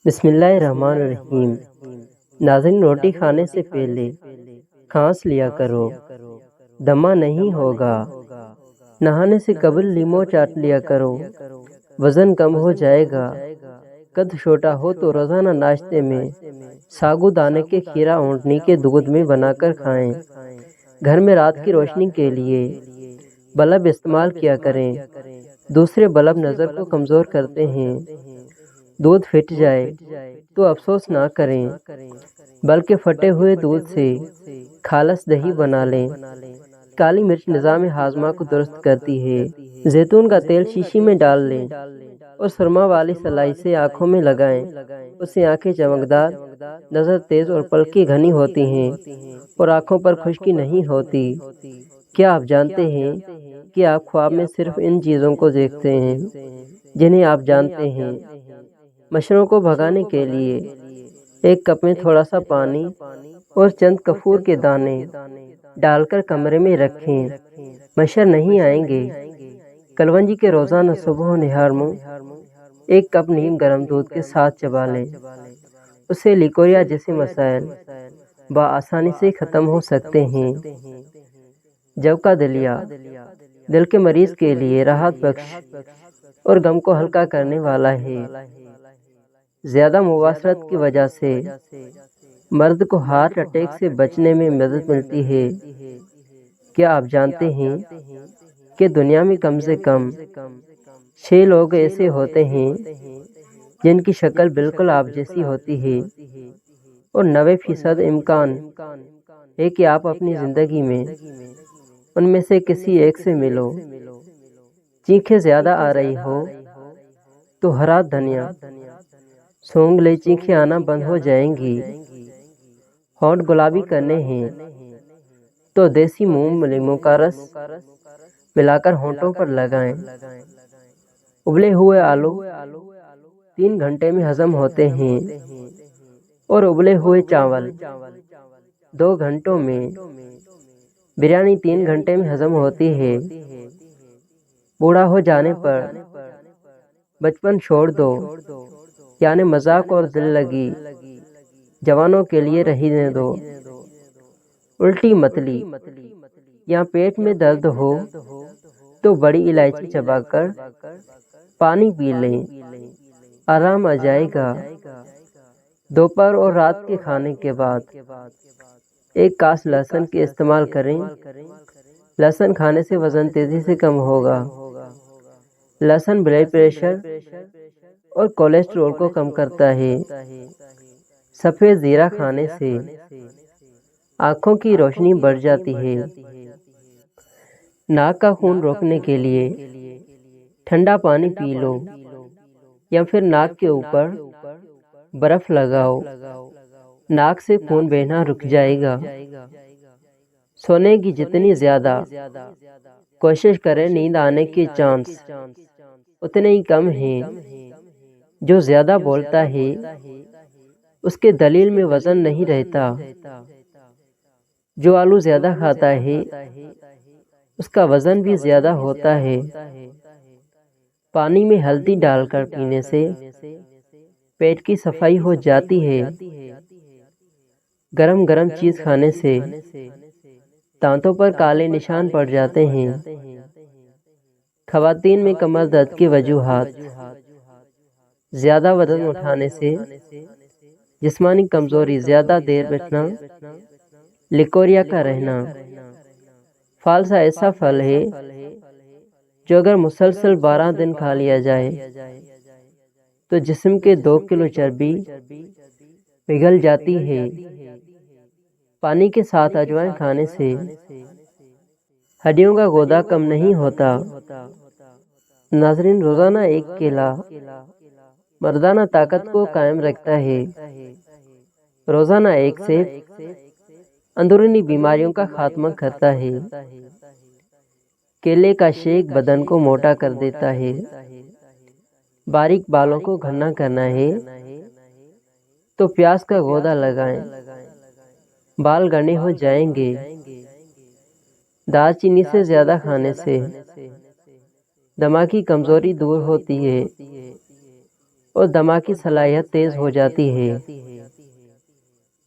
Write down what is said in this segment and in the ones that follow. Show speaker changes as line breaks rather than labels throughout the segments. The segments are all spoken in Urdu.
بسم اللہ الرحمن الرحیم۔ ناظرین، روٹی کھانے سے پہلے کھانس لیا کرو، دمہ نہیں ہوگا۔ نہانے سے قبل لیمو چاٹ لیا کرو، وزن کم ہو جائے گا۔ قد چھوٹا ہو تو روزانہ ناشتے میں ساگو دانے کے کھیرا اونٹنی کے دودھ میں بنا کر کھائیں۔ گھر میں رات کی روشنی کے لیے بلب استعمال کیا کریں، دوسرے بلب نظر کو کمزور کرتے ہیں۔ دودھ پھٹ جائے تو افسوس نہ کریں، بلکہ پھٹے ہوئے دودھ سے خالص دہی بنا لیں۔ کالی مرچ نظام ہاضمہ کو درست کرتی ہے۔ زیتون کا تیل شیشی میں ڈال لیں اور سرما والی سلائی سے آنکھوں میں لگائیں، اس سے آنکھیں چمکدار، نظر تیز اور پلکیں گھنی ہوتی ہیں اور آنکھوں پر خشکی نہیں ہوتی۔ کیا آپ جانتے ہیں کہ آپ خواب میں صرف ان چیزوں کو دیکھتے ہیں جنہیں آپ جانتے ہیں؟ مچھروں کو بھگانے کے لیے ایک کپ میں تھوڑا سا پانی اور چند کپور کے دانے ڈال کر کمرے میں رکھیں، مچھر نہیں آئیں گے۔ کلونجی کے روزانہ صبح و نہار منہ ایک کپ نیم گرم دودھ کے ساتھ چبا لیں، اس سے لیکوریا جیسے مسائل بآسانی سے ختم ہو سکتے ہیں۔ جو کا دلیا دل کے مریض کے لیے راحت بخش اور غم کو ہلکا کرنے والا ہے۔ زیادہ مواصلات کی وجہ سے مرد کو ہارٹ اٹیک سے بچنے میں مدد ملتی ہے۔ کیا آپ جانتے ہیں کہ دنیا میں کم سے کم 6 لوگ ایسے ہوتے ہیں جن کی شکل بالکل آپ جیسی ہوتی ہے، اور 90% امکان ہے کہ آپ اپنی زندگی میں ان میں سے کسی ایک سے ملو۔ چینخیں زیادہ آ رہی ہو تو ہرا دھنیا سونگ لے، چینخیں آنا بند ہو جائیں گی۔ ہونٹ گلابی کرنے ہیں تو دیسی موم لیموں کا رس ملا کر ہونٹوں پر لگائیں۔ ابلے ہوئے آلو 3 گھنٹے میں ہضم ہوتے ہیں اور ابلے ہوئے چاول 2 گھنٹوں میں۔ بریانی 3 گھنٹے میں ہضم ہوتی ہے۔ بوڑھا ہو جانے پر بچپن چھوڑ دو، یعنی مذاق اور دل لگی جوانوں کے لیے رہنے دو۔ الٹی متلی یا پیٹ میں درد ہو تو بڑی الائچی چبا کر پانی پی لیں، آرام آ جائے گا۔ دوپہر اور رات کے کھانے کے بعد ایک کاس لہسن کے استعمال کریں، لہسن کھانے سے وزن تیزی سے کم ہوگا۔ لہسن بلڈ پریشر اور کولیسٹرول کو کم کرتا ہے۔ سفید زیرہ کھانے سے آنکھوں کی روشنی بڑھ جاتی ہے۔ ناک کا خون روکنے کے لیے ٹھنڈا پانی پی لو یا پھر ناک کے اوپر برف لگاؤ، ناک سے خون بہنا رک جائے گا۔ سونے کی جتنی زیادہ کوشش کریں، نیند آنے کے چانس اتنے ہی کم ہیں۔ جو زیادہ بولتا ہے اس کے دلیل میں وزن نہیں رہتا۔ جو آلو زیادہ کھاتا ہے اس کا وزن بھی زیادہ ہوتا ہے۔ پانی میں ہلدی ڈال کر پینے سے پیٹ کی صفائی ہو جاتی ہے۔ گرم گرم چیز کھانے سے دانتوں پر کالے نشان پڑ جاتے ہیں۔ خواتین میں کمر درد کی وجوہات: زیادہ وزن اٹھانے سے، جسمانی کمزوری، زیادہ دیر بیٹھنا، لیکوریا کا رہنا۔ فالسا ایسا پھل ہے جو اگر مسلسل 12 دن کھا لیا جائے تو جسم کے 2 کلو چربی پگھل جاتی ہے۔ پانی کے ساتھ اجوائن کھانے سے ہڈیوں کا گودا کم نہیں ہوتا۔ ناظرین، روزانہ ایک کیلا مردانہ طاقت کو قائم رکھتا ہے۔ روزانہ ایک سیب اندرونی بیماریوں کا خاتمہ کرتا ہے۔ کیلے کا شیک بدن کو موٹا کر دیتا ہے۔ باریک بالوں کو گھنا کرنا ہے تو پیاز کا گودا لگائیں، بال گھنے ہو جائیں گے۔ دال چینی سے زیادہ کھانے سے دماغی کمزوری دور ہوتی ہے۔ اور دما کی صلاحیت تیز ہو جاتی ہے۔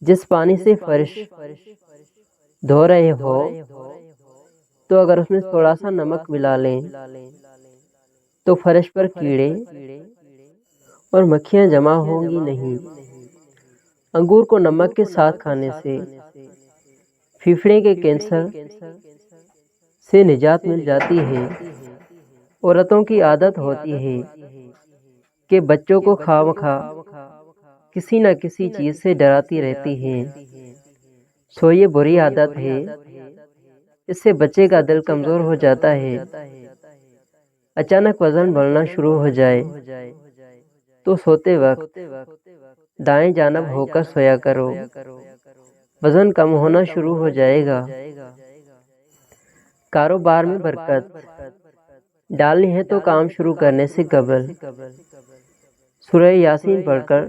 جس پانی سے فرش دھو رہے ہو تو اگر اس میں تھوڑا سا نمک ملا لیں تو فرش پر کیڑے اور مکھیاں جمع ہوں گی نہیں۔ انگور کو نمک کے ساتھ کھانے سے پھیپھڑے کے کینسر سے نجات مل جاتی ہے۔ عورتوں کی عادت ہوتی ہے کہ بچوں کو خواہ کسی نہ کسی چیز سے ڈراتی رہتی ہیں، سو یہ بری عادت ہے۔ اس سے بچے کا دل کمزور ہو جاتا ہے۔ اچانک وزن بڑھنا شروع ہو جائے تو سوتے وقت دائیں جانب ہو کر سویا کرو، وزن کم ہونا شروع ہو جائے گا۔ کاروبار میں برکت ڈالنی ہے تو کام شروع کرنے سے قبل سورہ یاسین پڑھ کر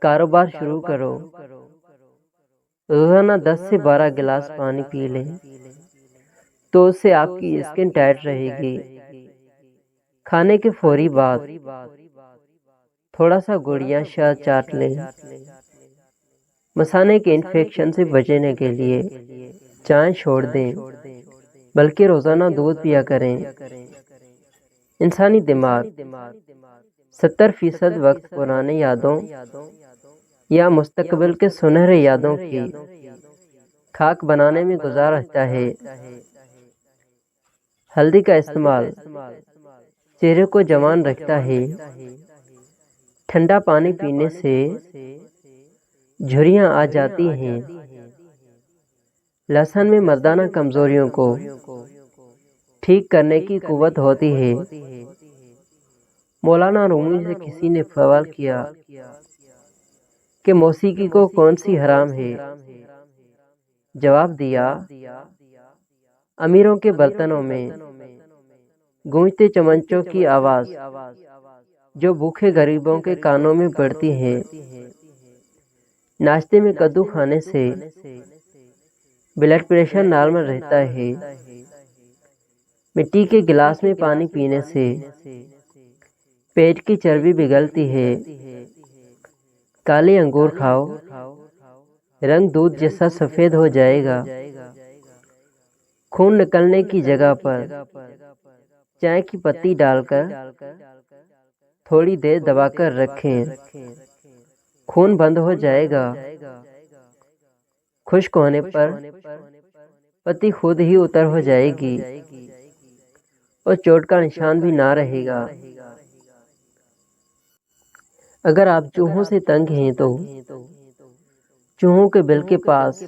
کاروبار شروع کرو۔ روزانہ 10 سے 12 گلاس پانی پی لیں تو اس سے آپ کی اسکن ٹائٹ رہے گی۔ کھانے کے فوری بعد تھوڑا سا گڑ یا شہد چاٹ لیں۔ مثانے کے انفیکشن سے بچنے کے لیے چائے چھوڑ دیں بلکہ روزانہ دودھ پیا کریں۔ انسانی دماغ 70% وقت پرانے یادوں یا مستقبل کے سنہرے یادوں کی خاک بنانے میں گزارتا ہے۔ ہلدی کا استعمال چہرے کو جوان رکھتا ہے۔ ٹھنڈا پانی پینے سے جھریاں آ جاتی ہیں۔ لہسن میں مردانہ کمزوریوں کو ٹھیک کرنے کی قوت ہوتی ہے۔ مولانا رومی سے کسی نے سوال کیا کہ موسیقی کو کون سی حرام ہے؟ جواب دیا، امیروں کے برتنوں میں گونجتے چمنچوں کی آواز جو بھوکے غریبوں کے کانوں میں پڑتی ہے۔ ناشتے میں کدو کھانے سے بلڈ پریشر نارمل رہتا ہے۔ مٹی کے گلاس میں پانی پینے سے پیٹ کی چربی پگھلتی ہے۔ کالے انگور کھاؤ، رنگ دودھ جیسا سفید ہو جائے گا۔ خون نکلنے کی جگہ پر چائے کی پتی ڈال کر تھوڑی دیر دبا کر رکھیں، خون بند ہو جائے گا۔ خشک ہونے پر پتی خود ہی اتر ہو جائے گی اور چوٹ کا نشان بھی نہ رہے گا۔ اگر آپ چوہوں سے تنگ ہیں تو چوہوں کے بل کے پاس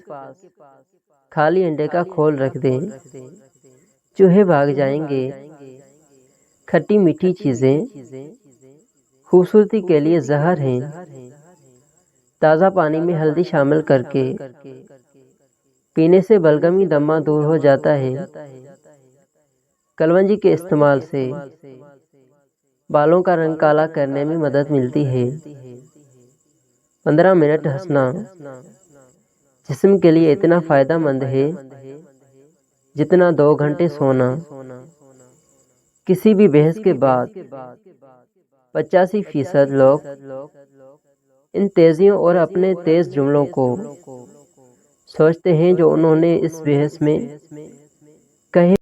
خالی انڈے کا کھول رکھ دیں، چوہے بھاگ جائیں گے۔ کھٹی میٹھی چیزیں خوبصورتی کے لیے زہر ہیں۔ تازہ پانی میں ہلدی شامل کر کے پینے سے بلغمی دمہ دور ہو جاتا ہے۔ کلونجی کے استعمال سے بالوں کا رنگ کالا کرنے میں مدد ملتی ہے۔ 15 منٹ ہنسنا جسم کے لیے اتنا فائدہ مند ہے جتنا 2 گھنٹے سونا۔ کسی بھی بحث کے بعد 85% لوگ ان تیزیوں اور اپنے تیز جملوں کو سوچتے ہیں جو انہوں نے اس بحث میں کہے۔